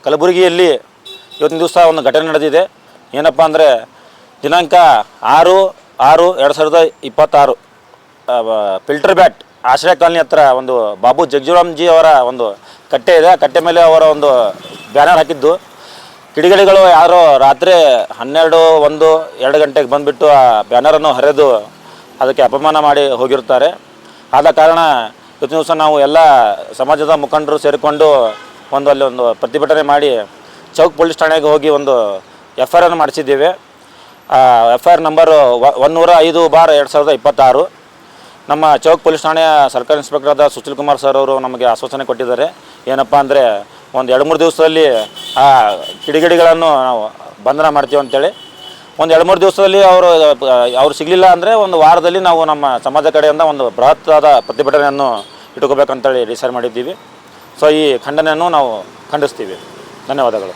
ಕಲಬುರಗಿಯಲ್ಲಿ ಇವತ್ತಿನ ದಿವಸ ಒಂದು ಘಟನೆ ನಡೆದಿದೆ. ಏನಪ್ಪ ಅಂದರೆ ದಿನಾಂಕ 6/6/2026 ಫಿಲ್ಟರ್ ಬ್ಯಾಟ್ ಆಶ್ರಯ ಕಾಲನಿ ಹತ್ರ ಒಂದು ಬಾಬು ಜಗಜೀವರಾಮ್ಜಿ ಅವರ ಒಂದು ಕಟ್ಟೆ ಇದೆ. ಆ ಕಟ್ಟೆ ಮೇಲೆ ಅವರ ಒಂದು ಬ್ಯಾನರ್ ಹಾಕಿದ್ದು ಕಿಡಿಗೇಡಿಗಳು ಯಾರೋ ರಾತ್ರಿ 12, 1, 2 ಗಂಟೆಗೆ ಬಂದುಬಿಟ್ಟು ಆ ಬ್ಯಾನರನ್ನು ಹರಿದು ಅದಕ್ಕೆ ಅಪಮಾನ ಮಾಡಿ ಹೋಗಿರ್ತಾರೆ. ಆದ ಕಾರಣ ಇವತ್ತಿನ ದಿವಸ ನಾವು ಎಲ್ಲ ಸಮಾಜದ ಮುಖಂಡರು ಸೇರಿಕೊಂಡು ಅಲ್ಲಿ ಒಂದು ಪ್ರತಿಭಟನೆ ಮಾಡಿ ಚೌಕ್ ಪೊಲೀಸ್ ಠಾಣೆಗೆ ಹೋಗಿ ಒಂದು FIR ಮಾಡಿಸಿದ್ದೇವೆ. FIR number 105/2026. ನಮ್ಮ ಚೌಕ್ ಪೊಲೀಸ್ ಠಾಣೆಯ ಸರ್ಕಾರಿ ಇನ್ಸ್ಪೆಕ್ಟರ್ ಆದ ಸುಶೀಲ್ ಕುಮಾರ್ ಸರ್ ಅವರು ನಮಗೆ ಆಶ್ವಾಸನೆ ಕೊಟ್ಟಿದ್ದಾರೆ. ಏನಪ್ಪ ಅಂದರೆ ಒಂದು 2-3 ದಿವಸದಲ್ಲಿ ಆ ಕಿಡಿಗೇಡಿಗಳನ್ನು ನಾವು ಬಂಧನ ಮಾಡ್ತೀವಿ ಅಂತೇಳಿ. ಒಂದು 2-3 ದಿವಸದಲ್ಲಿ ಅವರು ಸಿಗಲಿಲ್ಲ ಅಂದರೆ ಒಂದು ವಾರದಲ್ಲಿ ನಾವು ನಮ್ಮ ಸಮಾಜ ಕಡೆಯಿಂದ ಒಂದು ಬೃಹತ್ತಾದ ಪ್ರತಿಭಟನೆಯನ್ನು ಇಟ್ಕೋಬೇಕಂತೇಳಿ ಡಿಸೈಡ್ ಮಾಡಿದ್ದೀವಿ. ಸೊ ಈ ಖಂಡನೆಯನ್ನು ನಾವು ಖಂಡಿಸ್ತೀವಿ. ಧನ್ಯವಾದಗಳು.